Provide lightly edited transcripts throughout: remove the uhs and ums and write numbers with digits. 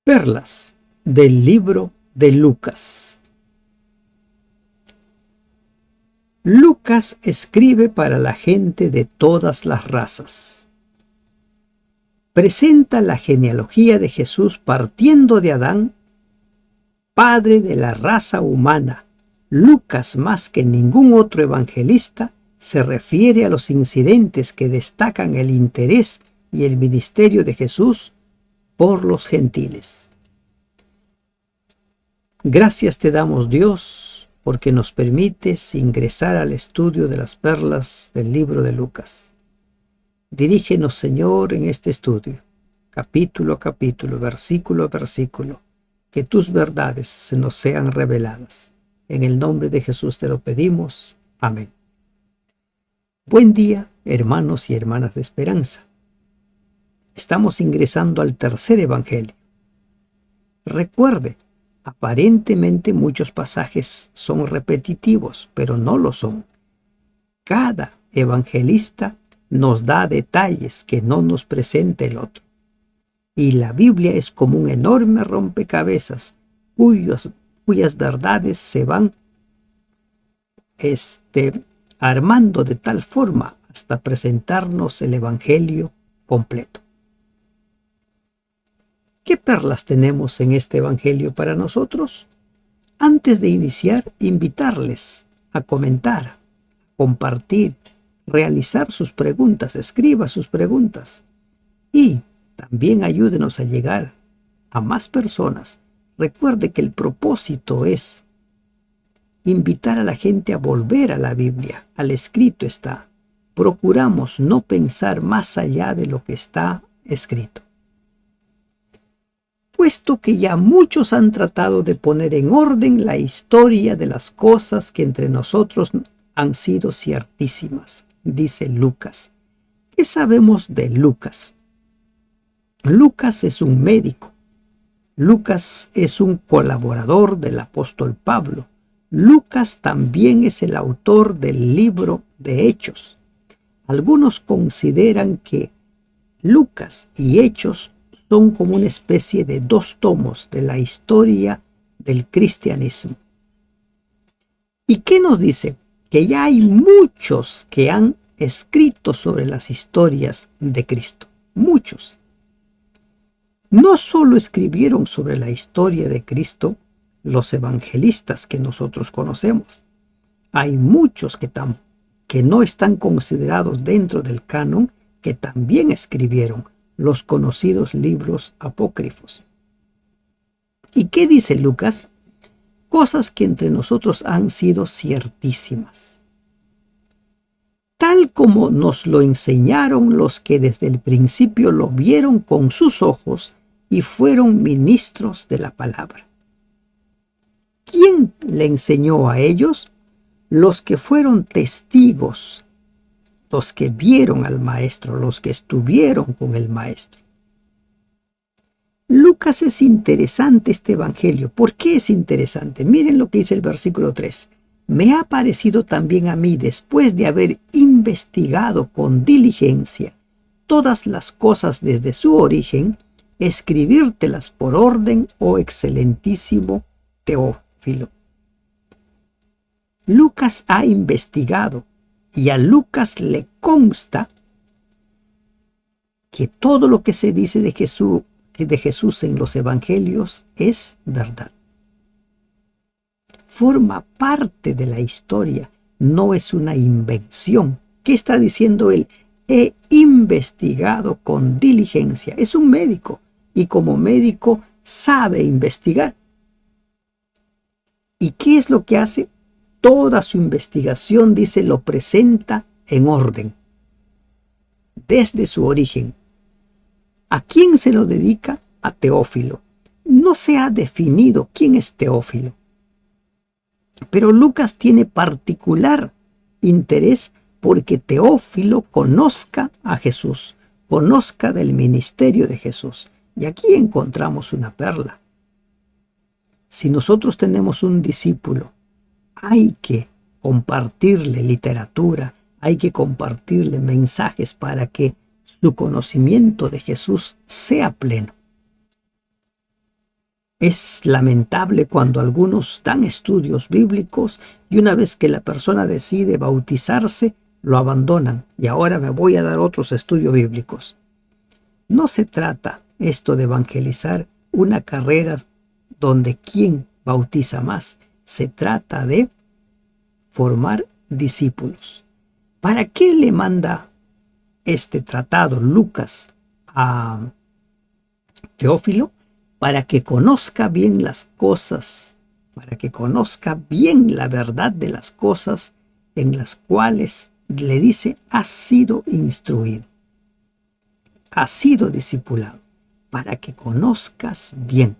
Perlas del libro de Lucas. Lucas escribe para la gente de todas las razas. Presenta la genealogía de Jesús partiendo de Adán, padre de la raza humana. Lucas, más que ningún otro evangelista, se refiere a los incidentes que destacan el interés y el ministerio de Jesús por los gentiles. Gracias te damos, Dios, porque nos permites ingresar al estudio de las perlas del libro de Lucas. Dirígenos, Señor, en este estudio, capítulo a capítulo, versículo a versículo, que tus verdades se nos sean reveladas. En el nombre de Jesús te lo pedimos. Amén. Buen día, hermanos y hermanas de esperanza. Estamos ingresando al tercer evangelio. Recuerde, aparentemente muchos pasajes son repetitivos, pero no lo son. Cada evangelista nos da detalles que no nos presenta el otro. Y la Biblia es como un enorme rompecabezas cuyas verdades se van armando de tal forma hasta presentarnos el evangelio completo. ¿Qué perlas tenemos en este evangelio para nosotros? Antes de iniciar, invitarles a comentar, a compartir, realizar sus preguntas, escriba sus preguntas y también ayúdenos a llegar a más personas. Recuerde que el propósito es invitar a la gente a volver a la Biblia, al escrito está. Procuramos no pensar más allá de lo que está escrito. Puesto que ya muchos han tratado de poner en orden la historia de las cosas que entre nosotros han sido ciertísimas, dice Lucas. ¿Qué sabemos de Lucas? Lucas es un médico. Lucas es un colaborador del apóstol Pablo. Lucas también es el autor del libro de Hechos. Algunos consideran que Lucas y Hechos son como una especie de dos tomos de la historia del cristianismo. ¿Y qué nos dice? Que ya hay muchos que han escrito sobre las historias de Cristo. Muchos. No solo escribieron sobre la historia de Cristo los evangelistas que nosotros conocemos. Hay muchos que no están considerados dentro del canon que también escribieron los conocidos libros apócrifos. ¿Y qué dice Lucas? Cosas que entre nosotros han sido ciertísimas. Tal como nos lo enseñaron los que desde el principio lo vieron con sus ojos y fueron ministros de la palabra. ¿Quién le enseñó a ellos? Los que fueron testigos, los que vieron al maestro, los que estuvieron con el maestro. Lucas es interesante este evangelio. ¿Por qué es interesante? Miren lo que dice el versículo 3. Me ha parecido también a mí, después de haber investigado con diligencia todas las cosas desde su origen, escribírtelas por orden, oh excelentísimo Teófilo. Lucas ha investigado y a Lucas le consta que todo lo que se dice de Jesús en los evangelios es verdad. Forma parte de la historia, no es una invención. ¿Qué está diciendo él? He investigado con diligencia. Es un médico y como médico sabe investigar. ¿Y qué es lo que hace? Toda su investigación, dice, lo presenta en orden, desde su origen. ¿A quién se lo dedica? A Teófilo. No se ha definido quién es Teófilo. Pero Lucas tiene particular interés porque Teófilo conozca a Jesús, conozca del ministerio de Jesús. Y aquí encontramos una perla. Si nosotros tenemos un discípulo, hay que compartirle literatura, hay que compartirle mensajes para que su conocimiento de Jesús sea pleno. Es lamentable cuando algunos dan estudios bíblicos y una vez que la persona decide bautizarse, lo abandonan y ahora me voy a dar otros estudios bíblicos. No se trata esto de evangelizar una carrera donde quién bautiza más. Se trata de formar discípulos. ¿Para qué le manda este tratado Lucas a Teófilo? Para que conozca bien las cosas, para que conozca bien la verdad de las cosas en las cuales le dice, has sido instruido, has sido discipulado, para que conozcas bien.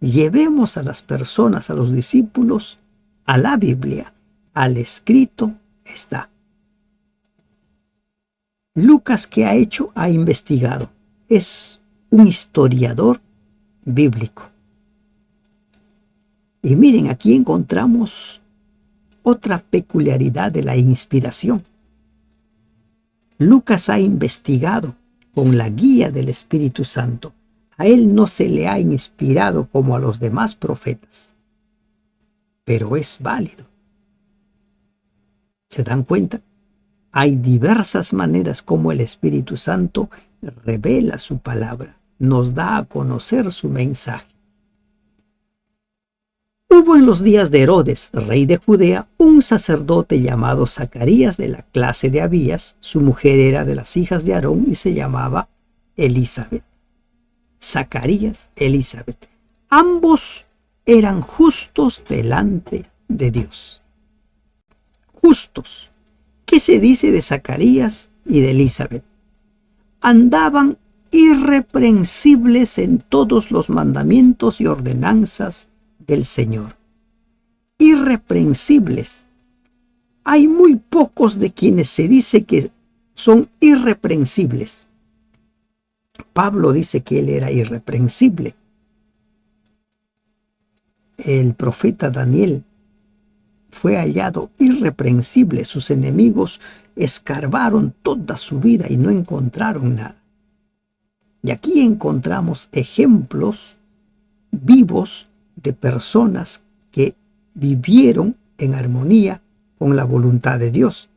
Llevemos a las personas, a los discípulos, a la Biblia, al escrito está. Lucas, ¿qué ha hecho? Ha investigado. Es un historiador bíblico. Y miren, aquí encontramos otra peculiaridad de la inspiración. Lucas ha investigado con la guía del Espíritu Santo. A él no se le ha inspirado como a los demás profetas, pero es válido. ¿Se dan cuenta? Hay diversas maneras como el Espíritu Santo revela su palabra, nos da a conocer su mensaje. Hubo en los días de Herodes, rey de Judea, un sacerdote llamado Zacarías de la clase de Abías. Su mujer era de las hijas de Aarón y se llamaba Elizabeth. Zacarías, Elizabeth. Ambos eran justos delante de Dios. Justos. ¿Qué se dice de Zacarías y de Elizabeth? Andaban irreprensibles en todos los mandamientos y ordenanzas del Señor. Irreprensibles. Hay muy pocos de quienes se dice que son irreprensibles. Pablo dice que él era irreprensible. El profeta Daniel fue hallado irreprensible. Sus enemigos escarbaron toda su vida y no encontraron nada. Y aquí encontramos ejemplos vivos de personas que vivieron en armonía con la voluntad de Dios.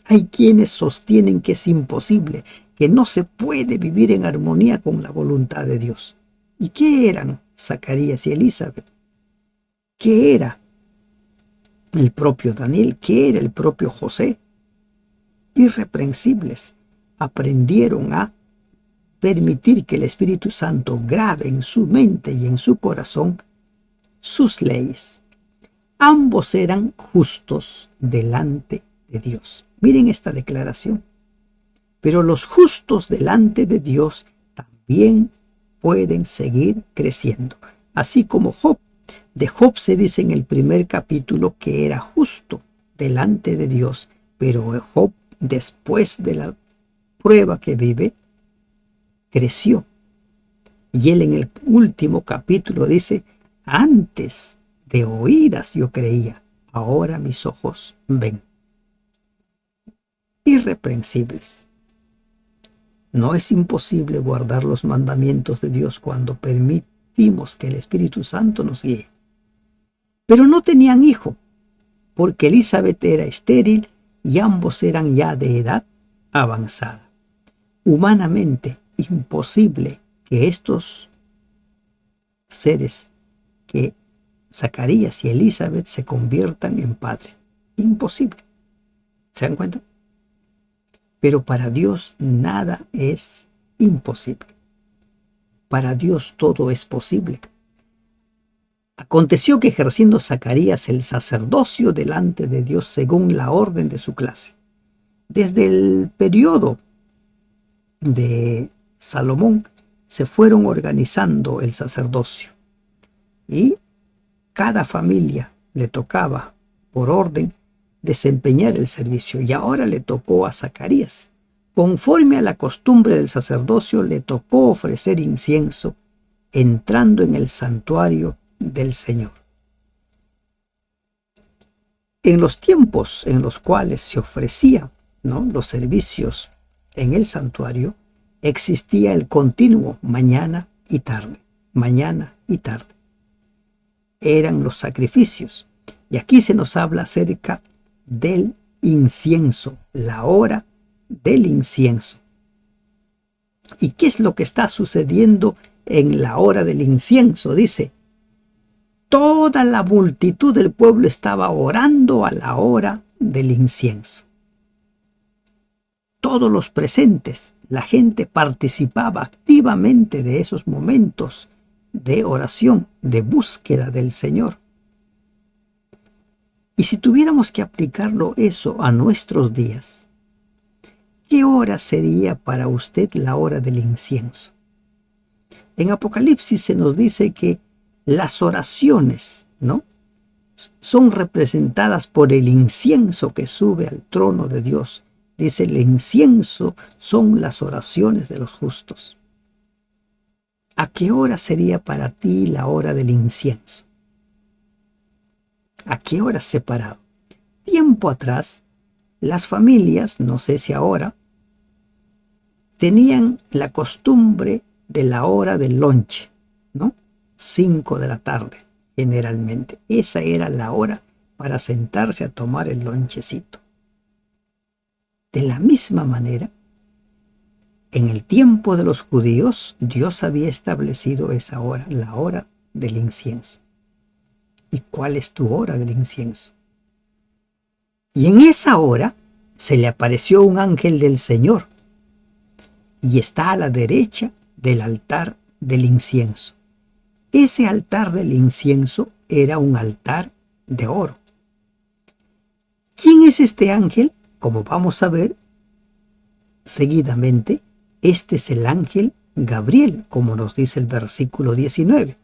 Hay quienes sostienen que es imposible, que no se puede vivir en armonía con la voluntad de Dios. ¿Y qué eran Zacarías y Elizabeth? ¿Qué era el propio Daniel? ¿Qué era el propio José? Irreprensibles. Aprendieron a permitir que el Espíritu Santo grabe en su mente y en su corazón sus leyes. Ambos eran justos delante de Dios. Miren esta declaración. Pero los justos delante de Dios también pueden seguir creciendo. Así como Job. De Job se dice en el primer capítulo que era justo delante de Dios, pero Job, después de la prueba que vive, creció. Y él en el último capítulo dice, antes de oídas yo creía, ahora mis ojos ven. Irreprensibles. No es imposible guardar los mandamientos de Dios cuando permitimos que el Espíritu Santo nos guíe. Pero no tenían hijo, porque Elizabeth era estéril y ambos eran ya de edad avanzada. Humanamente imposible que estos seres, que Zacarías y Elizabeth, se conviertan en padre. Imposible. ¿Se dan cuenta? Pero para Dios nada es imposible. Para Dios todo es posible. Aconteció que ejerciendo Zacarías el sacerdocio delante de Dios según la orden de su clase, desde el periodo de Salomón se fueron organizando el sacerdocio y cada familia le tocaba por orden desempeñar el servicio, y ahora le tocó a Zacarías. Conforme a la costumbre del sacerdocio, le tocó ofrecer incienso entrando en el santuario del Señor. En los tiempos en los cuales se ofrecían, los servicios en el santuario, existía el continuo mañana y tarde, mañana y tarde. Eran los sacrificios. Y aquí se nos habla acerca del incienso, la hora del incienso. ¿Y qué es lo que está sucediendo en la hora del incienso? Dice, toda la multitud del pueblo estaba orando a la hora del incienso. Todos los presentes, la gente participaba activamente de esos momentos de oración, de búsqueda del Señor. Y si tuviéramos que aplicarlo eso a nuestros días, ¿qué hora sería para usted la hora del incienso? En Apocalipsis se nos dice que las oraciones, ¿no?, son representadas por el incienso que sube al trono de Dios. Dice, el incienso son las oraciones de los justos. ¿A qué hora sería para ti la hora del incienso? ¿A qué hora separado? Tiempo atrás, las familias, no sé si ahora, tenían la costumbre de la hora del lunch, ¿no? 5 de la tarde, generalmente. Esa era la hora para sentarse a tomar el lonchecito. De la misma manera, en el tiempo de los judíos, Dios había establecido esa hora, la hora del incienso. ¿Y cuál es tu hora del incienso? Y en esa hora se le apareció un ángel del Señor y está a la derecha del altar del incienso. Ese altar del incienso era un altar de oro. ¿Quién es este ángel? Como vamos a ver seguidamente, este es el ángel Gabriel, como nos dice el versículo 19.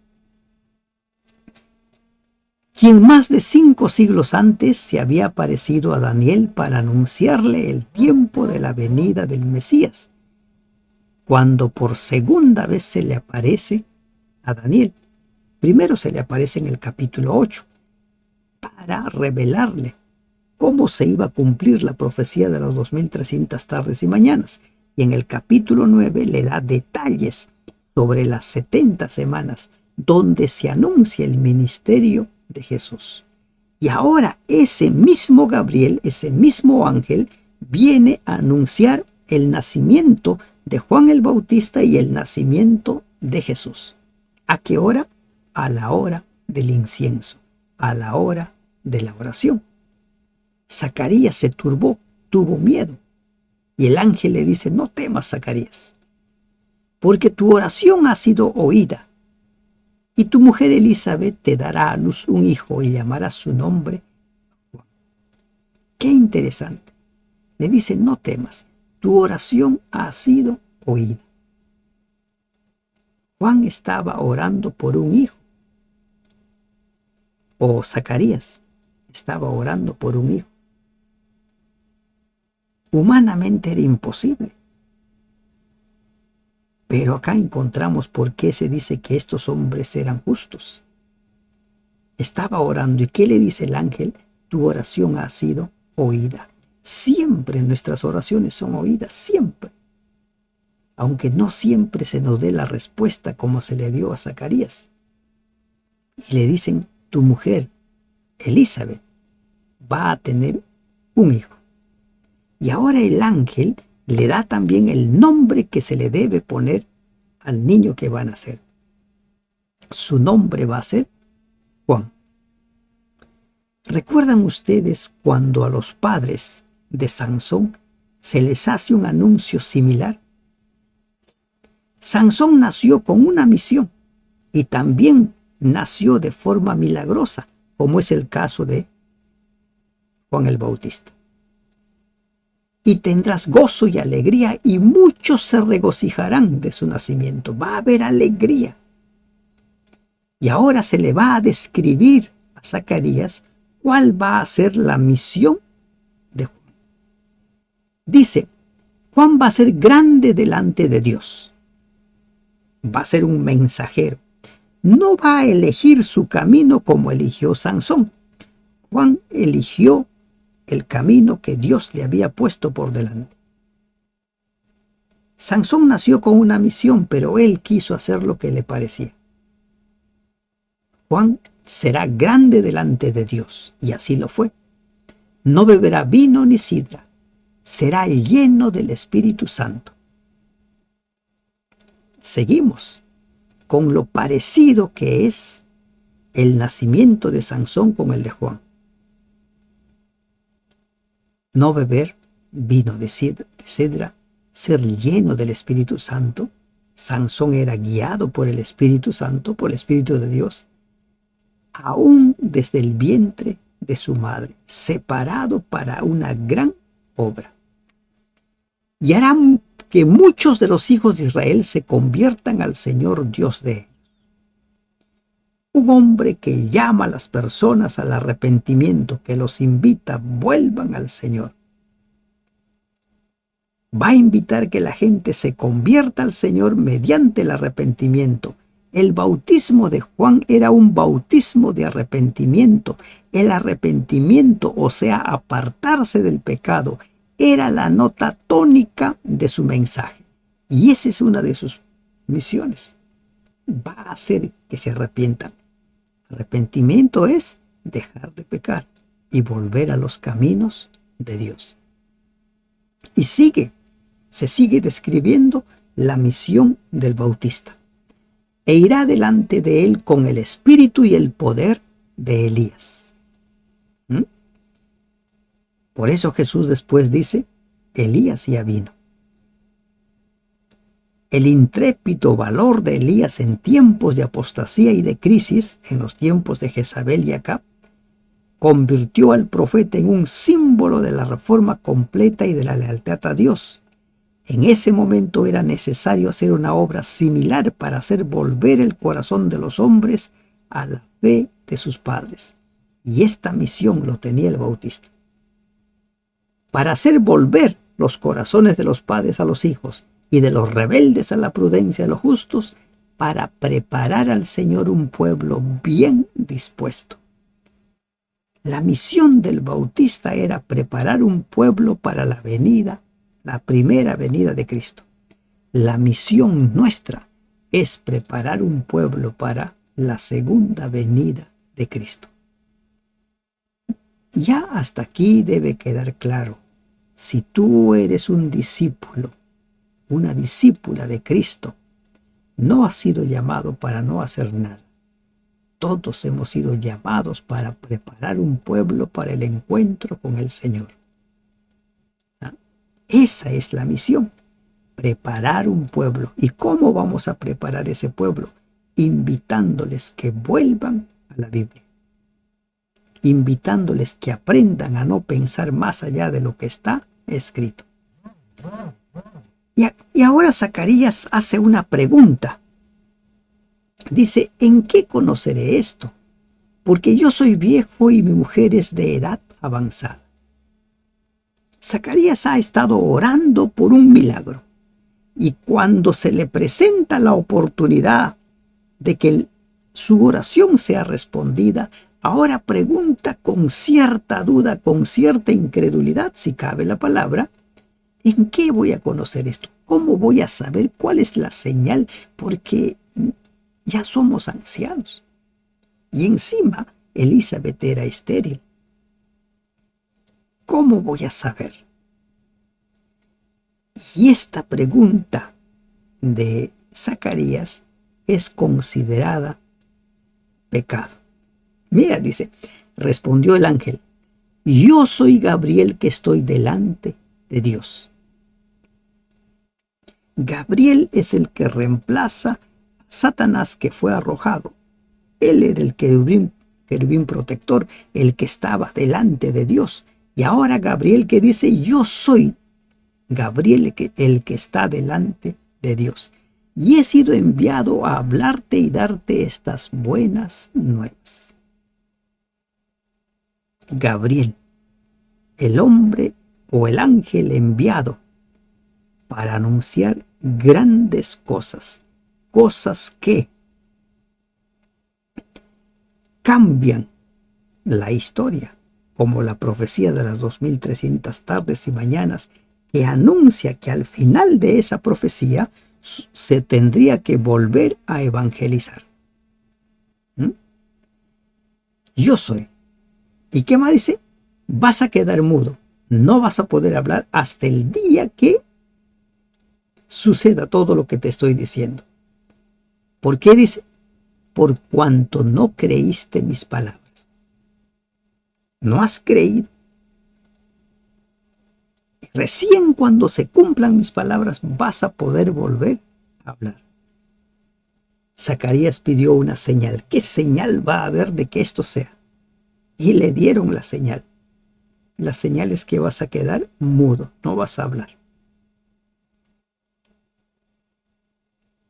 Quien más de 5 siglos antes se había aparecido a Daniel para anunciarle el tiempo de la venida del Mesías, cuando por segunda vez se le aparece a Daniel. Primero se le aparece en el capítulo 8, para revelarle cómo se iba a cumplir la profecía de los 2300 tardes y mañanas. Y en el capítulo 9 le da detalles sobre las 70 semanas, donde se anuncia el ministerio de Jesús. Y ahora ese mismo Gabriel, ese mismo ángel, viene a anunciar el nacimiento de Juan el Bautista y el nacimiento de Jesús. ¿A qué hora? A la hora del incienso, a la hora de la oración. Zacarías se turbó, tuvo miedo. Y el ángel le dice, no temas, Zacarías, porque tu oración ha sido oída. Y tu mujer Elizabeth te dará a luz un hijo y llamará su nombre Juan. Qué interesante. Le dice, no temas, tu oración ha sido oída. Juan estaba orando por un hijo. O Zacarías estaba orando por un hijo. Humanamente era imposible. Pero acá encontramos por qué se dice que estos hombres eran justos. Estaba orando, ¿y qué le dice el ángel? Tu oración ha sido oída. Siempre nuestras oraciones son oídas, siempre. Aunque no siempre se nos dé la respuesta como se le dio a Zacarías. Y le dicen, tu mujer, Elizabeth, va a tener un hijo. Y ahora el ángel le da también el nombre que se le debe poner al niño que va a nacer. Su nombre va a ser Juan. ¿Recuerdan ustedes cuando a los padres de Sansón se les hace un anuncio similar? Sansón nació con una misión y también nació de forma milagrosa, como es el caso de Juan el Bautista. Y tendrás gozo y alegría, y muchos se regocijarán de su nacimiento. Va a haber alegría. Y ahora se le va a describir a Zacarías cuál va a ser la misión de Juan. Dice, Juan va a ser grande delante de Dios. Va a ser un mensajero. No va a elegir su camino como eligió Sansón. Juan eligió el camino que Dios le había puesto por delante. Sansón nació con una misión, pero él quiso hacer lo que le parecía. Juan será grande delante de Dios, y así lo fue. No beberá vino ni sidra, será lleno del Espíritu Santo. Seguimos con lo parecido que es el nacimiento de Sansón con el de Juan. No beber vino de sidra, ser lleno del Espíritu Santo. Sansón era guiado por el Espíritu Santo, por el Espíritu de Dios, aún desde el vientre de su madre, separado para una gran obra. Y hará que muchos de los hijos de Israel se conviertan al Señor Dios de ellos. Un hombre que llama a las personas al arrepentimiento, que los invita, vuelvan al Señor. Va a invitar que la gente se convierta al Señor mediante el arrepentimiento. El bautismo de Juan era un bautismo de arrepentimiento. El arrepentimiento, o sea, apartarse del pecado, era la nota tónica de su mensaje. Y esa es una de sus misiones. Va a hacer que se arrepientan. Arrepentimiento es dejar de pecar y volver a los caminos de Dios. Y se sigue describiendo la misión del Bautista. E irá delante de él con el espíritu y el poder de Elías. Por eso Jesús después dice, Elías ya vino. El intrépido valor de Elías en tiempos de apostasía y de crisis, en los tiempos de Jezabel y Acab, convirtió al profeta en un símbolo de la reforma completa y de la lealtad a Dios. En ese momento era necesario hacer una obra similar para hacer volver el corazón de los hombres a la fe de sus padres. Y esta misión lo tenía el Bautista. Para hacer volver los corazones de los padres a los hijos y de los rebeldes a la prudencia de los justos, para preparar al Señor un pueblo bien dispuesto. La misión del Bautista era preparar un pueblo para la primera venida de Cristo. La misión nuestra es preparar un pueblo para la segunda venida de Cristo. Ya hasta aquí debe quedar claro, si tú eres un discípulo, una discípula de Cristo, no has sido llamado para no hacer nada. Todos hemos sido llamados para preparar un pueblo para el encuentro con el Señor. Esa es la misión, preparar un pueblo. ¿Y cómo vamos a preparar ese pueblo? Invitándoles que vuelvan a la Biblia. Invitándoles que aprendan a no pensar más allá de lo que está escrito. Y ahora Zacarías hace una pregunta. Dice, ¿en qué conoceré esto? Porque yo soy viejo y mi mujer es de edad avanzada. Zacarías ha estado orando por un milagro. Y cuando se le presenta la oportunidad de que su oración sea respondida, ahora pregunta con cierta duda, con cierta incredulidad, si cabe la palabra, ¿en qué voy a conocer esto? ¿Cómo voy a saber cuál es la señal? Porque ya somos ancianos. Y encima, Elizabeth era estéril. ¿Cómo voy a saber? Y esta pregunta de Zacarías es considerada pecado. Mira, dice, respondió el ángel, yo soy Gabriel que estoy delante de Dios. Gabriel es el que reemplaza a Satanás que fue arrojado. Él era el querubín protector, el que estaba delante de Dios. Y ahora Gabriel que dice, yo soy Gabriel el que está delante de Dios. Y he sido enviado a hablarte y darte estas buenas nuevas. Gabriel, el hombre o el ángel enviado para anunciar grandes cosas, cosas que cambian la historia, como la profecía de las 2300 tardes y mañanas, que anuncia que al final de esa profecía se tendría que volver a evangelizar. yo soy. ¿Y qué más dice? Vas a quedar mudo, no vas a poder hablar hasta el día que suceda todo lo que te estoy diciendo. ¿Por qué dice? Por cuanto no creíste mis palabras. No has creído. Recién cuando se cumplan mis palabras vas a poder volver a hablar. Zacarías pidió una señal. ¿Qué señal va a haber de que esto sea? Y le dieron la señal. La señal es que vas a quedar mudo, no vas a hablar.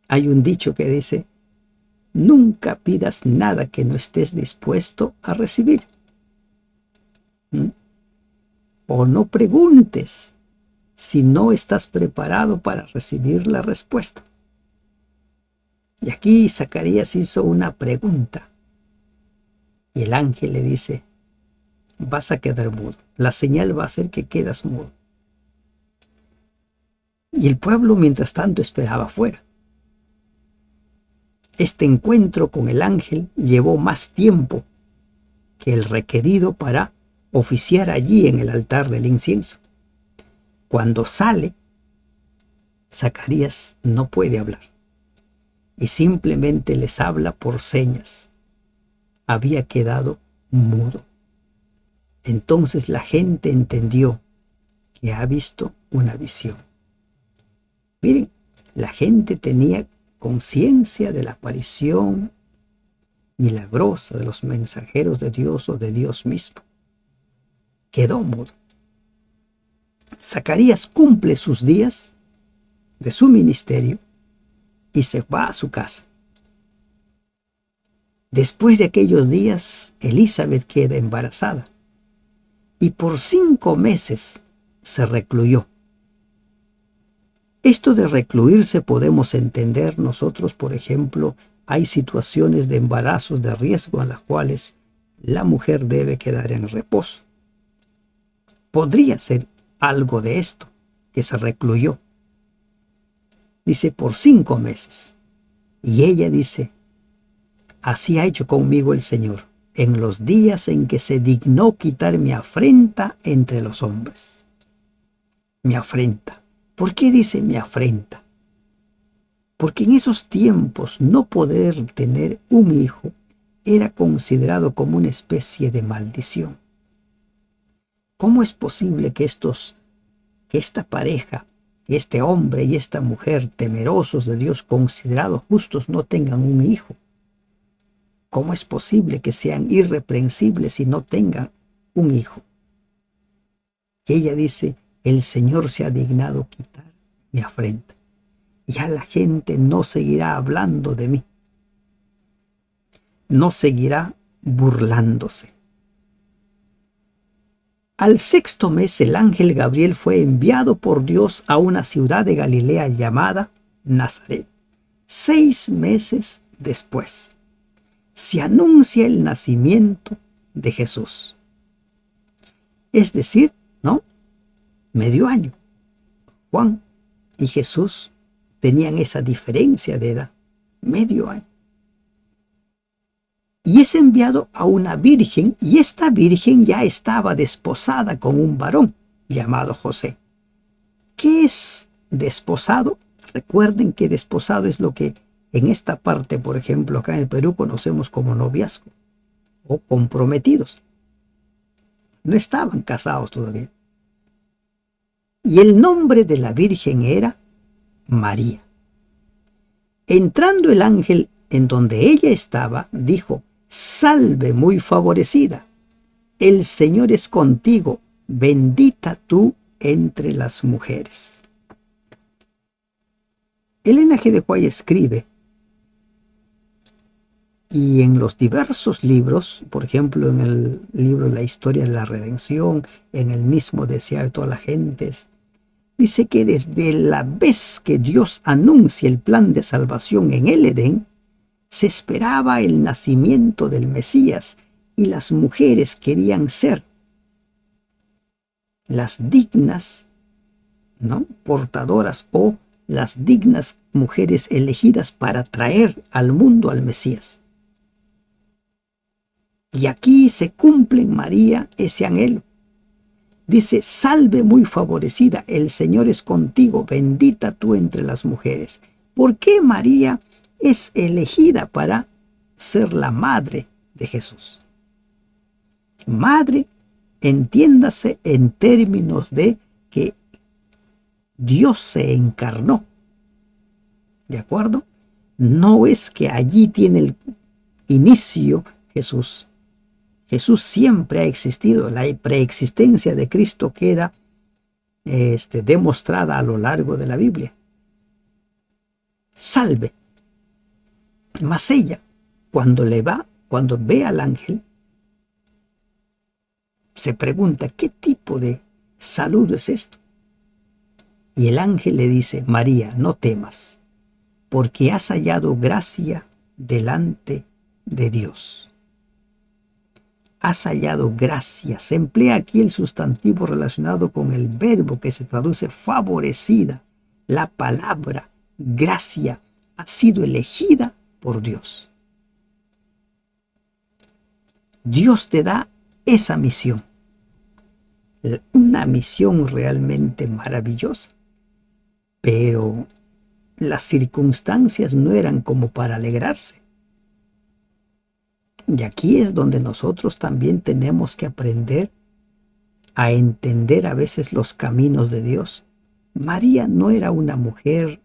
Hay un dicho que dice, nunca pidas nada que no estés dispuesto a recibir. O no preguntes si no estás preparado para recibir la respuesta. Y aquí Zacarías hizo una pregunta. Y el ángel le dice, vas a quedar mudo. La señal va a ser que quedas mudo. Y el pueblo mientras tanto esperaba afuera. Este encuentro con el ángel llevó más tiempo que el requerido para oficiar allí en el altar del incienso. Cuando sale, Zacarías no puede hablar y simplemente les habla por señas. Había quedado mudo. Entonces la gente entendió que ha visto una visión. Miren, la gente tenía conciencia de la aparición milagrosa de los mensajeros de Dios o de Dios mismo. Quedó mudo. Zacarías cumple sus días de su ministerio y se va a su casa. Después de aquellos días, Elizabeth queda embarazada y por 5 meses se recluyó. Esto de recluirse podemos entender nosotros, por ejemplo, hay situaciones de embarazos de riesgo en las cuales la mujer debe quedar en reposo. Podría ser algo de esto, que se recluyó. Dice, por 5 meses. Y ella dice, así ha hecho conmigo el Señor, en los días en que se dignó quitar mi afrenta entre los hombres. Mi afrenta. ¿Por qué dice mi afrenta? Porque en esos tiempos no poder tener un hijo era considerado como una especie de maldición. ¿Cómo es posible que esta pareja, este hombre y esta mujer temerosos de Dios, considerados justos, no tengan un hijo? ¿Cómo es posible que sean irreprensibles y no tengan un hijo? Y ella dice, el Señor se ha dignado quitar mi afrenta. Ya la gente no seguirá hablando de mí. No seguirá burlándose. Al 6º mes el ángel Gabriel fue enviado por Dios a una ciudad de Galilea llamada Nazaret. 6 meses después se anuncia el nacimiento de Jesús. Es decir, ¿no? Medio año. Juan y Jesús tenían esa diferencia de edad, medio año. Y es enviado a una virgen, y esta virgen ya estaba desposada con un varón llamado José. ¿Qué es desposado? Recuerden que desposado es lo que en esta parte, por ejemplo, acá en el Perú conocemos como noviazgo o comprometidos. No estaban casados todavía. Y el nombre de la virgen era María. Entrando el ángel en donde ella estaba, dijo, salve muy favorecida, el Señor es contigo, bendita tú entre las mujeres. Elena G. de White escribe, y en los diversos libros, por ejemplo en el libro La historia de la redención, en el mismo Deseado de todas las gentes, dice que desde la vez que Dios anuncia el plan de salvación en el Edén, se esperaba el nacimiento del Mesías y las mujeres querían ser las dignas, ¿no?, portadoras o las dignas mujeres elegidas para traer al mundo al Mesías. Y aquí se cumple en María ese anhelo. Dice, salve muy favorecida, el Señor es contigo, bendita tú entre las mujeres. ¿Por qué María es elegida para ser la madre de Jesús? Madre, entiéndase en términos de que Dios se encarnó, ¿de acuerdo? No es que allí tiene el inicio Jesús. Jesús siempre ha existido. La preexistencia de Cristo queda demostrada a lo largo de la Biblia. Salve. Mas ella, cuando ve al ángel, se pregunta, ¿qué tipo de saludo es esto? Y el ángel le dice, María, no temas, porque has hallado gracia delante de Dios. Has hallado gracia. Se emplea aquí el sustantivo relacionado con el verbo que se traduce favorecida. La palabra gracia ha sido elegida por Dios. Dios te da esa misión. Una misión realmente maravillosa. Pero las circunstancias no eran como para alegrarse. Y aquí es donde nosotros también tenemos que aprender a entender a veces los caminos de Dios. María no era una mujer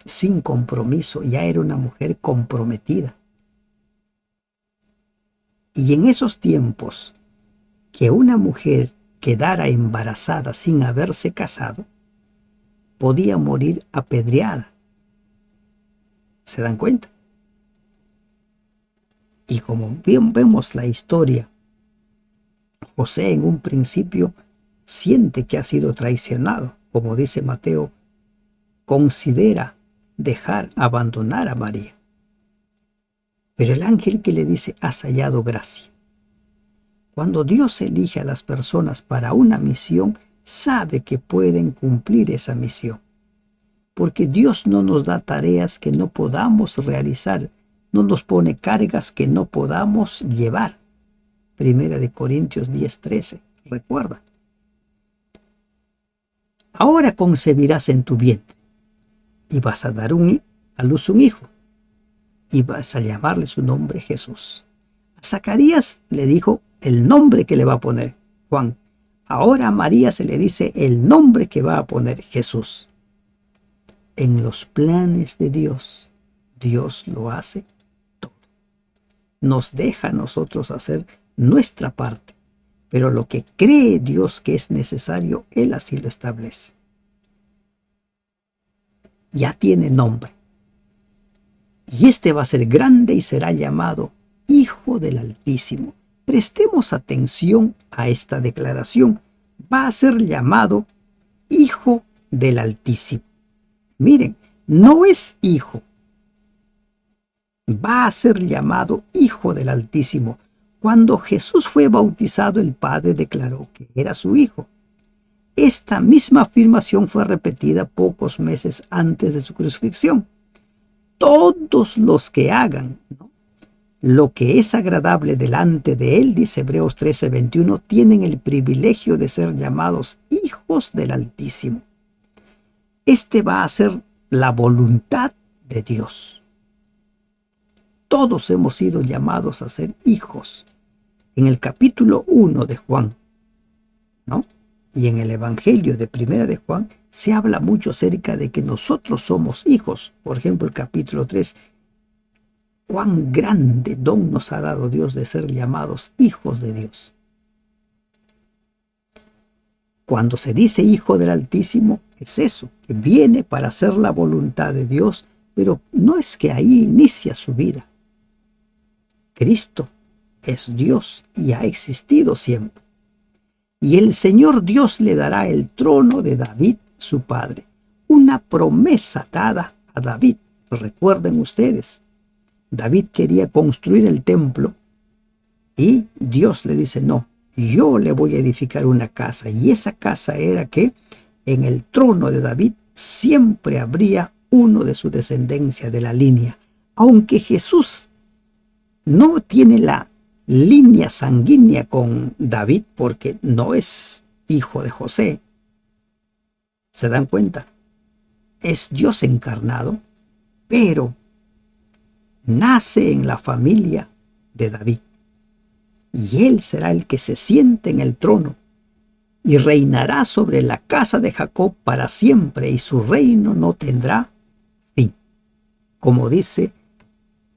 sin compromiso, ya era una mujer comprometida. Y en esos tiempos que una mujer quedara embarazada sin haberse casado, podía morir apedreada. ¿Se dan cuenta? Y como bien vemos la historia, José en un principio siente que ha sido traicionado. Como dice Mateo, considera abandonar a María. Pero el ángel que le dice, has hallado gracia. Cuando Dios elige a las personas para una misión, sabe que pueden cumplir esa misión. Porque Dios no nos da tareas que no podamos realizar, no nos pone cargas que no podamos llevar. Primera de Corintios 10:13, recuerda. Ahora concebirás en tu vientre y vas a dar a luz un hijo y vas a llamarle su nombre Jesús. A Zacarías le dijo el nombre que le va a poner, Juan. Ahora a María se le dice el nombre que va a poner, Jesús. En los planes de Dios, Dios lo hace todo. Nos deja a nosotros hacer nuestra parte, pero lo que cree Dios que es necesario, Él así lo establece. Ya tiene nombre. Y este va a ser grande y será llamado Hijo del Altísimo. Prestemos atención a esta declaración. Va a ser llamado Hijo del Altísimo. Miren, no es hijo. Va a ser llamado Hijo del Altísimo. Cuando Jesús fue bautizado, el Padre declaró que era su hijo. Esta misma afirmación fue repetida pocos meses antes de su crucifixión. Todos los que hagan, ¿no?, lo que es agradable delante de Él, dice Hebreos 13:21, tienen el privilegio de ser llamados hijos del Altísimo. Este va a ser la voluntad de Dios. Todos hemos sido llamados a ser hijos. En el capítulo 1 de Juan, ¿no?, y en el Evangelio de Primera de Juan, se habla mucho acerca de que nosotros somos hijos. Por ejemplo, el capítulo 3, cuán grande don nos ha dado Dios de ser llamados hijos de Dios. Cuando se dice Hijo del Altísimo, es eso, que viene para hacer la voluntad de Dios, pero no es que ahí inicia su vida. Cristo es Dios y ha existido siempre. Y el Señor Dios le dará el trono de David, su padre. Una promesa dada a David. Recuerden ustedes, David quería construir el templo y Dios le dice, no, yo le voy a edificar una casa. Y esa casa era que en el trono de David siempre habría uno de su descendencia, de la línea. Aunque Jesús no tiene la línea sanguínea con David porque no es hijo de José. ¿Se dan cuenta? Es Dios encarnado, pero nace en la familia de David. Y él será el que se siente en el trono y reinará sobre la casa de Jacob para siempre, y su reino no tendrá fin. Como dice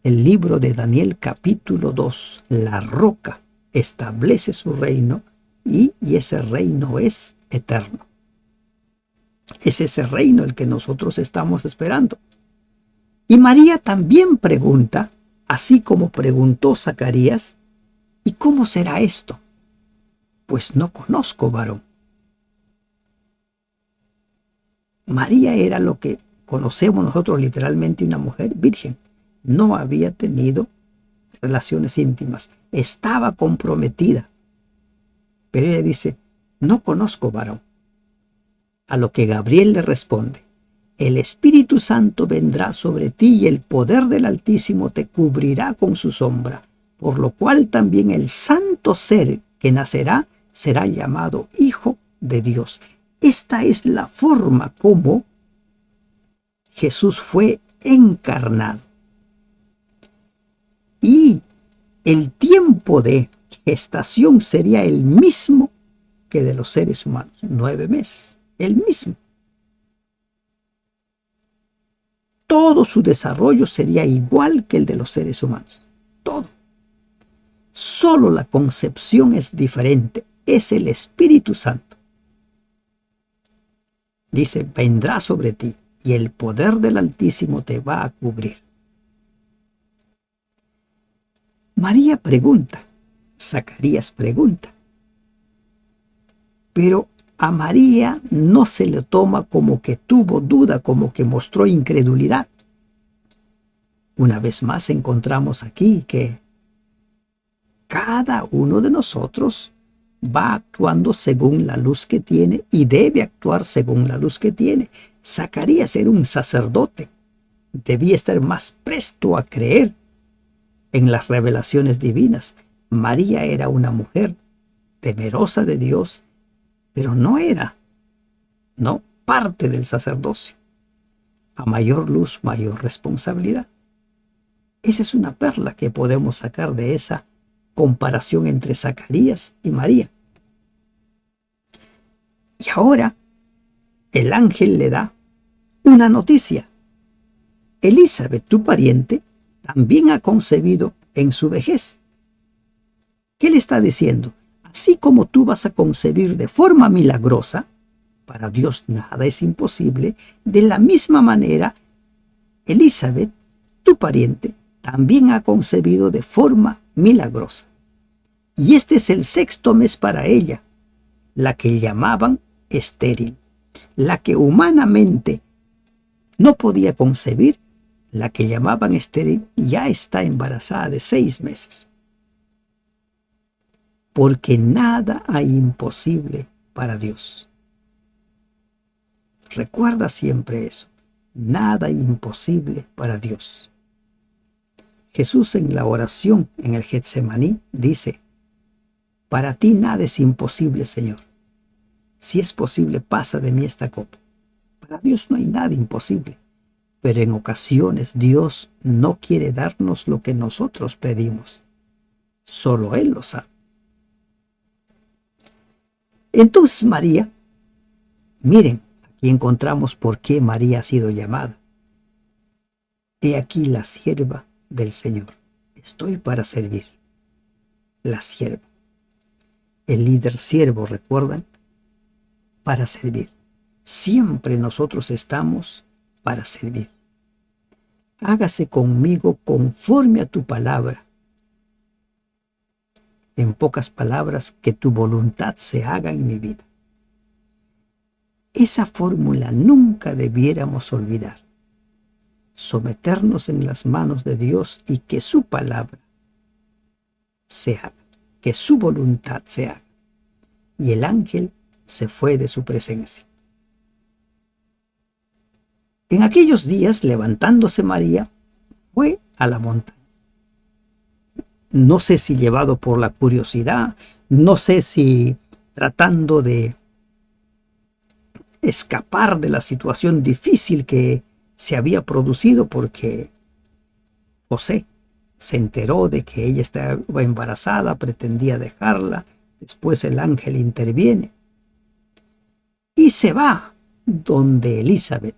el libro de Daniel capítulo 2, la roca establece su reino y ese reino es eterno. Es ese reino el que nosotros estamos esperando. Y María también pregunta, así como preguntó Zacarías, ¿y cómo será esto? Pues no conozco varón. María era lo que conocemos nosotros literalmente una mujer virgen. No había tenido relaciones íntimas. Estaba comprometida. Pero ella dice, no conozco varón. A lo que Gabriel le responde, el Espíritu Santo vendrá sobre ti y el poder del Altísimo te cubrirá con su sombra, por lo cual también el santo ser que nacerá será llamado Hijo de Dios. Esta es la forma como Jesús fue encarnado. Y el tiempo de gestación sería el mismo que de los seres humanos, 9 meses, el mismo. Todo su desarrollo sería igual que el de los seres humanos, todo. Solo la concepción es diferente, es el Espíritu Santo. Dice, vendrá sobre ti y el poder del Altísimo te va a cubrir. María pregunta, Zacarías pregunta, pero a María no se le toma como que tuvo duda, como que mostró incredulidad. Una vez más encontramos aquí que cada uno de nosotros va actuando según la luz que tiene y debe actuar según la luz que tiene. Zacarías era un sacerdote, debía estar más presto a creer en las revelaciones divinas. María era una mujer temerosa de Dios, pero no era, no, parte del sacerdocio. A mayor luz, mayor responsabilidad. Esa es una perla que podemos sacar de esa comparación entre Zacarías y María. Y ahora el ángel le da una noticia. Elizabeth, tu pariente, también ha concebido en su vejez. ¿Qué le está diciendo? Así como tú vas a concebir de forma milagrosa, para Dios nada es imposible, de la misma manera, Elizabeth, tu pariente, también ha concebido de forma milagrosa. Y este es el 6º mes para ella, la que llamaban estéril, la que humanamente no podía concebir, la que llamaban estéril, ya está embarazada de 6 meses. Porque nada hay imposible para Dios. Recuerda siempre eso. Nada hay imposible para Dios. Jesús en la oración en el Getsemaní dice, para ti nada es imposible, Señor. Si es posible, pasa de mí esta copa. Para Dios no hay nada imposible. Pero en ocasiones Dios no quiere darnos lo que nosotros pedimos. Solo Él lo sabe. Entonces María, miren, aquí encontramos por qué María ha sido llamada. He aquí la sierva del Señor. Estoy para servir. La sierva. El líder siervo, ¿recuerdan? Para servir. Siempre nosotros estamos para servir. Hágase conmigo conforme a tu palabra. En pocas palabras, que tu voluntad se haga en mi vida. Esa fórmula nunca debiéramos olvidar. Someternos en las manos de Dios y que su palabra se haga, que su voluntad se haga. Y el ángel se fue de su presencia. En aquellos días, levantándose María, fue a la montaña. no sé si llevado por la curiosidad, no sé si tratando de escapar de la situación difícil que se había producido, porque José se enteró de que ella estaba embarazada, pretendía dejarla, después el ángel interviene y se va donde Elizabeth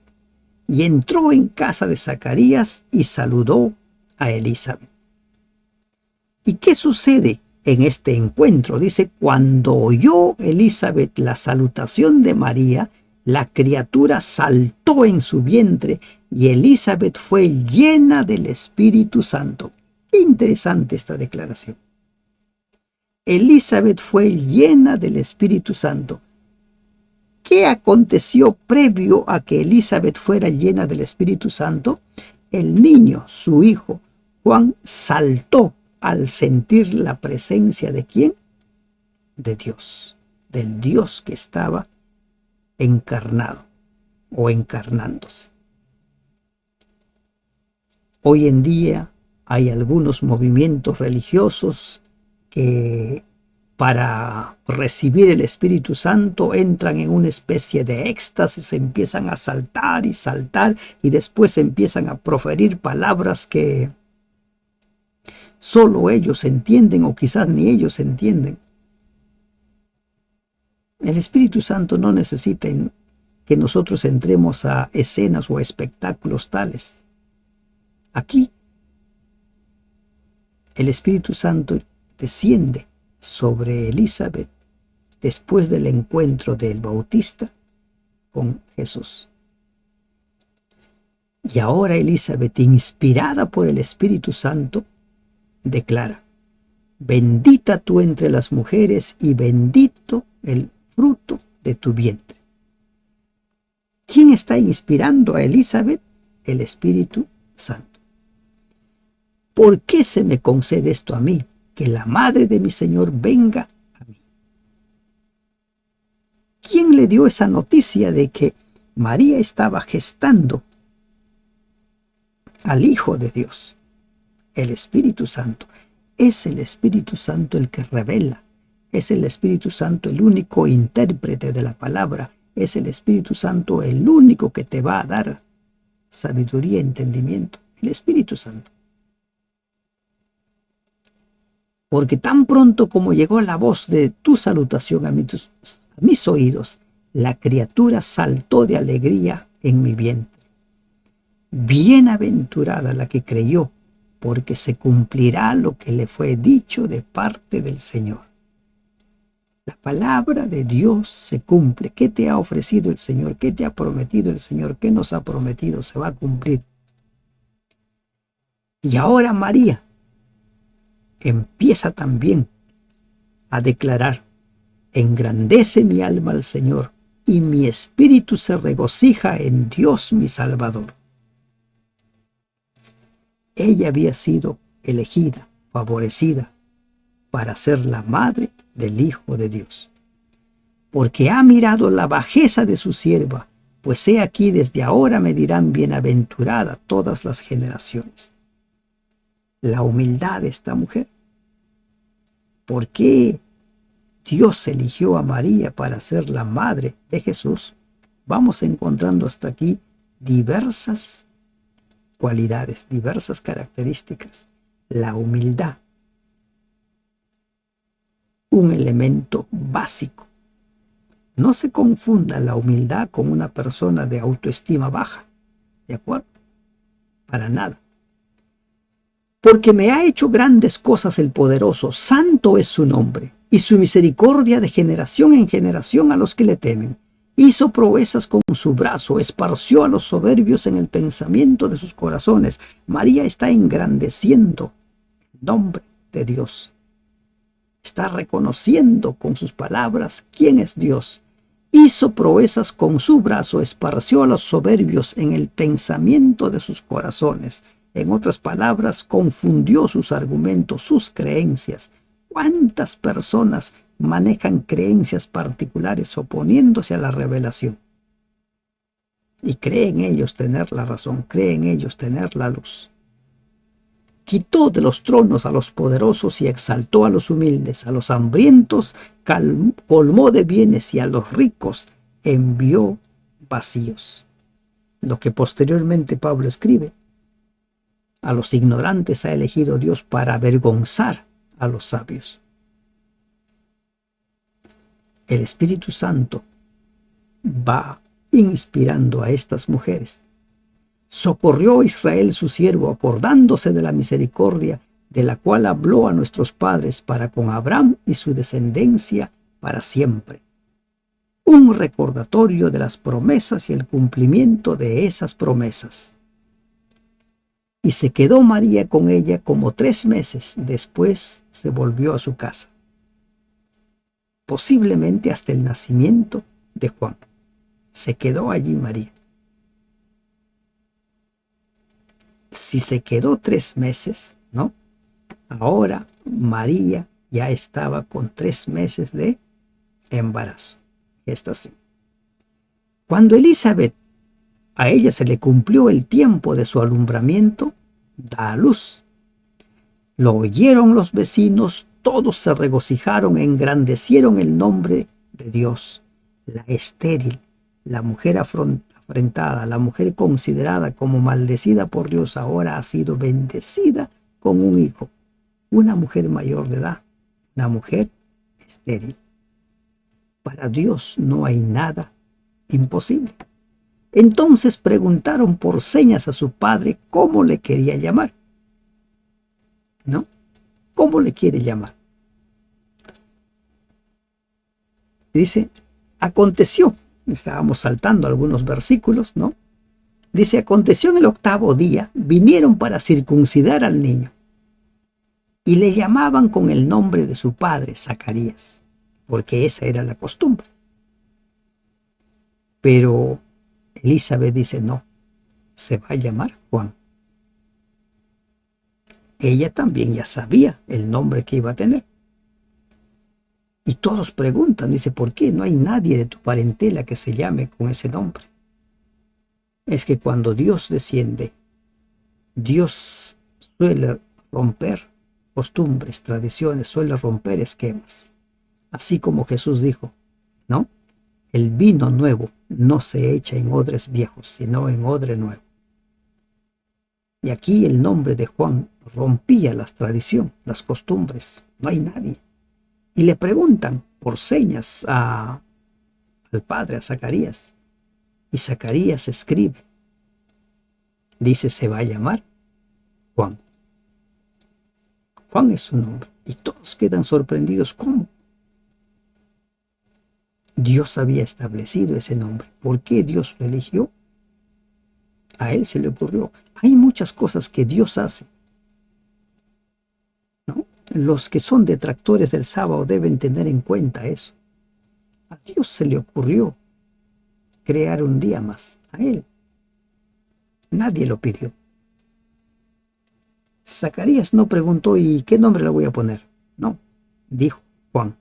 y entró en casa de Zacarías y saludó a Elizabeth. ¿Y qué sucede en este encuentro? Dice, cuando oyó Elizabeth la salutación de María, la criatura saltó en su vientre y Elizabeth fue llena del Espíritu Santo. Qué interesante esta declaración. Elizabeth fue llena del Espíritu Santo. ¿Qué aconteció previo a que Elizabeth fuera llena del Espíritu Santo? El niño, su hijo, Juan, saltó al sentir la presencia ¿de quién? De Dios, del Dios que estaba encarnado o encarnándose. Hoy en día hay algunos movimientos religiosos que para recibir el Espíritu Santo entran en una especie de éxtasis, empiezan a saltar y después empiezan a proferir palabras que solo ellos entienden o quizás ni ellos entienden. El Espíritu Santo no necesita que nosotros entremos a escenas o espectáculos tales. Aquí el Espíritu Santo desciende sobre Elizabeth después del encuentro del Bautista con Jesús. Y ahora Elizabeth, inspirada por el Espíritu Santo, declara: bendita tú entre las mujeres y bendito el fruto de tu vientre. ¿Quién está inspirando a Elizabeth? El Espíritu Santo. ¿Por qué se me concede esto a mí? Que la madre de mi Señor venga a mí. ¿Quién le dio esa noticia de que María estaba gestando al Hijo de Dios? El Espíritu Santo. Es el Espíritu Santo el que revela. Es el Espíritu Santo el único intérprete de la palabra. Es el Espíritu Santo el único que te va a dar sabiduría y entendimiento. El Espíritu Santo. Porque tan pronto como llegó la voz de tu salutación a mis oídos, la criatura saltó de alegría en mi vientre. Bienaventurada la que creyó, porque se cumplirá lo que le fue dicho de parte del Señor. La palabra de Dios se cumple. ¿Qué te ha ofrecido el Señor? ¿Qué te ha prometido el Señor? ¿Qué nos ha prometido? Se va a cumplir. Y ahora María empieza también a declarar: engrandece mi alma al Señor, y mi espíritu se regocija en Dios mi Salvador. Ella había sido elegida, favorecida, para ser la madre del Hijo de Dios, porque ha mirado la bajeza de su sierva, pues he aquí desde ahora me dirán bienaventurada todas las generaciones. La humildad de esta mujer. ¿Por qué Dios eligió a María para ser la madre de Jesús? Vamos encontrando hasta aquí diversas cualidades, diversas características. La humildad, un elemento básico. No se confunda la humildad con una persona de autoestima baja, ¿de acuerdo? Para nada. Porque me ha hecho grandes cosas el poderoso, santo es su nombre, y su misericordia de generación en generación a los que le temen. Hizo proezas con su brazo, esparció a los soberbios en el pensamiento de sus corazones. María está engrandeciendo el nombre de Dios. Está reconociendo con sus palabras quién es Dios. Hizo proezas con su brazo, esparció a los soberbios en el pensamiento de sus corazones. En otras palabras, confundió sus argumentos, sus creencias. ¿Cuántas personas manejan creencias particulares oponiéndose a la revelación? Y creen ellos tener la razón, creen ellos tener la luz. Quitó de los tronos a los poderosos y exaltó a los humildes, a los hambrientos colmó de bienes y a los ricos envió vacíos. Lo que posteriormente Pablo escribe: a los ignorantes ha elegido Dios para avergonzar a los sabios. El Espíritu Santo va inspirando a estas mujeres. Socorrió a Israel su siervo, acordándose de la misericordia de la cual habló a nuestros padres para con Abraham y su descendencia para siempre. Un recordatorio de las promesas y el cumplimiento de esas promesas. Y se quedó María con ella como 3 meses, después se volvió a su casa. Posiblemente hasta el nacimiento de Juan. Se quedó allí María. Si se quedó 3 meses, ¿no? Ahora María ya estaba con 3 meses de embarazo, gestación. Cuando Elizabeth, a ella se le cumplió el tiempo de su alumbramiento, da a luz. Lo oyeron los vecinos, todos se regocijaron e engrandecieron el nombre de Dios. La estéril, la mujer afrentada, la mujer considerada como maldecida por Dios, ahora ha sido bendecida con un hijo. Una mujer mayor de edad, una mujer estéril. Para Dios no hay nada imposible. Entonces preguntaron por señas a su padre cómo le quería llamar. ¿No? ¿Cómo le quiere llamar? Dice, aconteció, estábamos saltando algunos versículos, ¿no? Dice, aconteció en el 8º día, vinieron para circuncidar al niño y le llamaban con el nombre de su padre, Zacarías, porque esa era la costumbre. Pero Elizabeth dice, no, se va a llamar Juan. Ella también ya sabía el nombre que iba a tener. Y todos preguntan, dice, ¿por qué no hay nadie de tu parentela que se llame con ese nombre? Es que cuando Dios desciende, Dios suele romper costumbres, tradiciones, suele romper esquemas. Así como Jesús dijo, ¿no? El vino nuevo no se echa en odres viejos, sino en odre nuevo. Y aquí el nombre de Juan rompía las tradiciones, las costumbres. No hay nadie. Y le preguntan por señas al padre, a Zacarías. Y Zacarías escribe. Dice, se va a llamar Juan. Juan es su nombre. Y todos quedan sorprendidos. ¿Cómo? Dios había establecido ese nombre. ¿Por qué Dios lo eligió? A él se le ocurrió. Hay muchas cosas que Dios hace, ¿no? Los que son detractores del sábado deben tener en cuenta eso. A Dios se le ocurrió crear un día más. A él. Nadie lo pidió. Zacarías no preguntó, ¿y qué nombre le voy a poner? No, dijo Juan.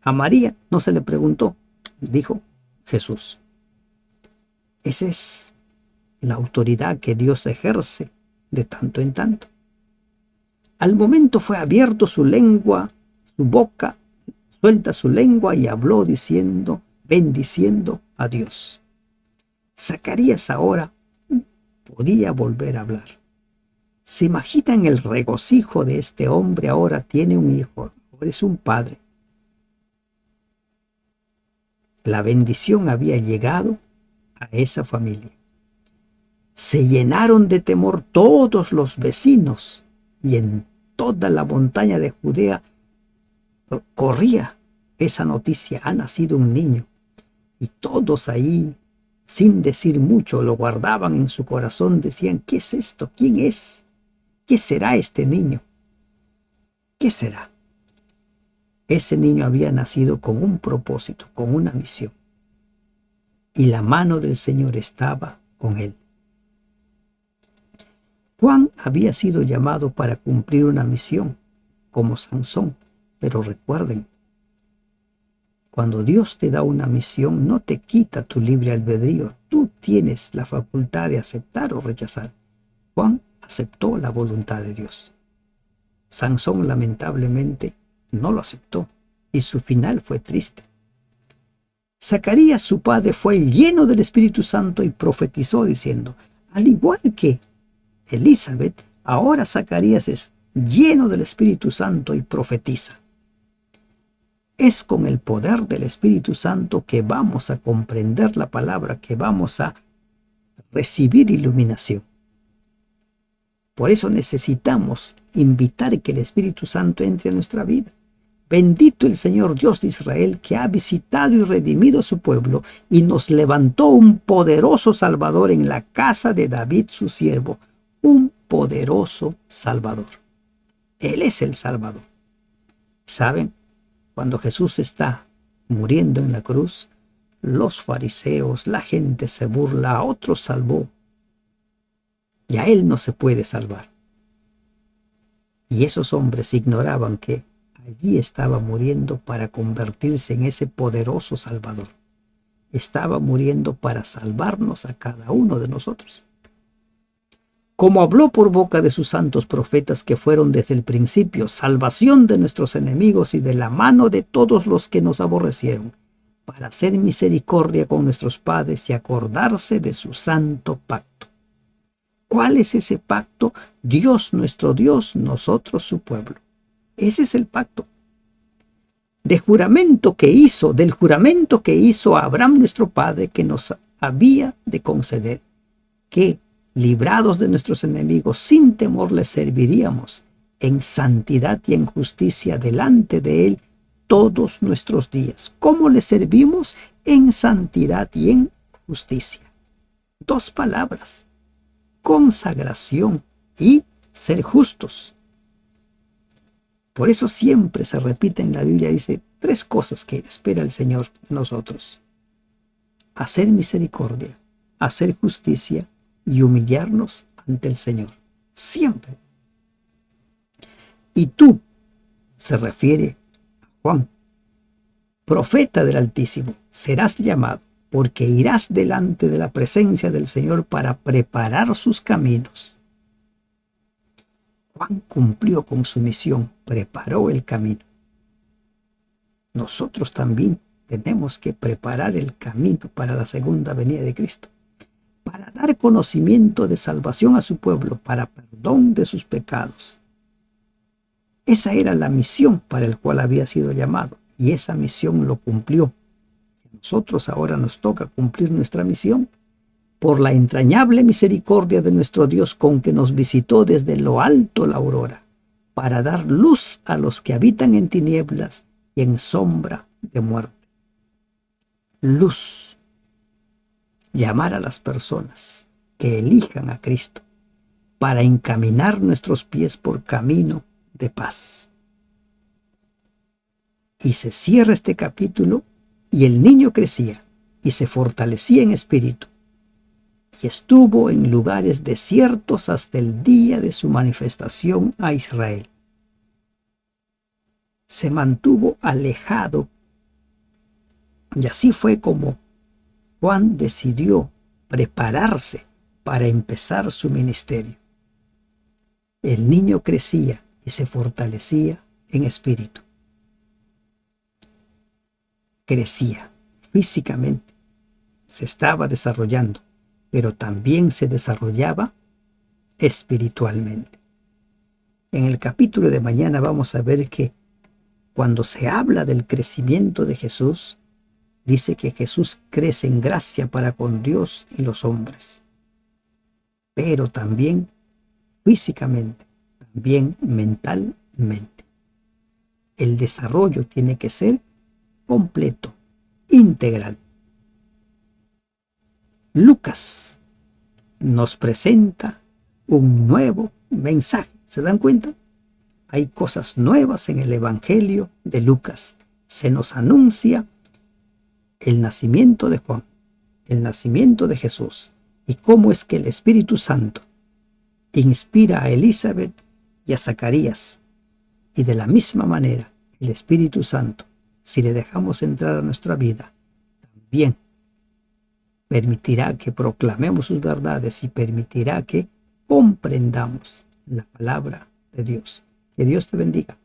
A María no se le preguntó, dijo Jesús. Esa es la autoridad que Dios ejerce de tanto en tanto. Al momento fue abierto su lengua, su boca, suelta su lengua y habló diciendo, bendiciendo a Dios. Zacarías ahora podía volver a hablar. ¿Se imaginan el regocijo de este hombre? Ahora tiene un hijo, ahora es un padre. La bendición había llegado a esa familia. Se llenaron de temor todos los vecinos y en toda la montaña de Judea corría esa noticia, ha nacido un niño. Y todos ahí, sin decir mucho, lo guardaban en su corazón, decían, ¿qué es esto? ¿Quién es? ¿Qué será este niño? ¿Qué será? Ese niño había nacido con un propósito, con una misión. Y la mano del Señor estaba con él. Juan había sido llamado para cumplir una misión, como Sansón. Pero recuerden, cuando Dios te da una misión, no te quita tu libre albedrío. Tú tienes la facultad de aceptar o rechazar. Juan aceptó la voluntad de Dios. Sansón lamentablemente no lo aceptó y su final fue triste. Zacarías, su padre, fue lleno del Espíritu Santo y profetizó diciendo, al igual que Elizabeth, ahora Zacarías es lleno del Espíritu Santo y profetiza. Es con el poder del Espíritu Santo que vamos a comprender la palabra, que vamos a recibir iluminación. Por eso necesitamos invitar que el Espíritu Santo entre en nuestra vida. Bendito el Señor Dios de Israel, que ha visitado y redimido a su pueblo y nos levantó un poderoso Salvador en la casa de David su siervo, un poderoso Salvador. Él es el Salvador. ¿Saben? Cuando Jesús está muriendo en la cruz, los fariseos, la gente se burla, a otros salvó y a él no se puede salvar. Y esos hombres ignoraban que allí estaba muriendo para convertirse en ese poderoso Salvador. Estaba muriendo para salvarnos a cada uno de nosotros. Como habló por boca de sus santos profetas que fueron desde el principio, salvación de nuestros enemigos y de la mano de todos los que nos aborrecieron, para hacer misericordia con nuestros padres y acordarse de su santo pacto. ¿Cuál es ese pacto? Dios, nuestro Dios, nosotros su pueblo. Ese es el pacto. Del juramento que hizo Abraham nuestro padre, que nos había de conceder, que librados de nuestros enemigos, sin temor le serviríamos en santidad y en justicia delante de él todos nuestros días. ¿Cómo le servimos? En santidad y en justicia. Dos palabras: consagración y ser justos. Por eso siempre se repite en la Biblia, dice, tres cosas que espera el Señor de nosotros: hacer misericordia, hacer justicia y humillarnos ante el Señor. Siempre. Y tú, se refiere a Juan, profeta del Altísimo, serás llamado, porque irás delante de la presencia del Señor para preparar sus caminos. Juan cumplió con su misión, preparó el camino. Nosotros también tenemos que preparar el camino para la segunda venida de Cristo, para dar conocimiento de salvación a su pueblo, para perdón de sus pecados. Esa era la misión para la cual había sido llamado, y esa misión lo cumplió. A nosotros ahora nos toca cumplir nuestra misión por la entrañable misericordia de nuestro Dios, con que nos visitó desde lo alto la aurora, para dar luz a los que habitan en tinieblas y en sombra de muerte. Luz. Llamar a las personas que elijan a Cristo para encaminar nuestros pies por camino de paz. Y se cierra este capítulo, y el niño crecía y se fortalecía en espíritu, y estuvo en lugares desiertos hasta el día de su manifestación a Israel. Se mantuvo alejado, y así fue como Juan decidió prepararse para empezar su ministerio. El niño crecía y se fortalecía en espíritu. Crecía físicamente, se estaba desarrollando, pero también se desarrollaba espiritualmente. En el capítulo de mañana vamos a ver que cuando se habla del crecimiento de Jesús, dice que Jesús crece en gracia para con Dios y los hombres, pero también físicamente, también mentalmente. El desarrollo tiene que ser completo, integral. Lucas nos presenta un nuevo mensaje. ¿Se dan cuenta? Hay cosas nuevas en el Evangelio de Lucas. Se nos anuncia el nacimiento de Juan, el nacimiento de Jesús, y cómo es que el Espíritu Santo inspira a Elizabeth y a Zacarías. Y de la misma manera, el Espíritu Santo, si le dejamos entrar a nuestra vida, también permitirá que proclamemos sus verdades y permitirá que comprendamos la palabra de Dios. Que Dios te bendiga.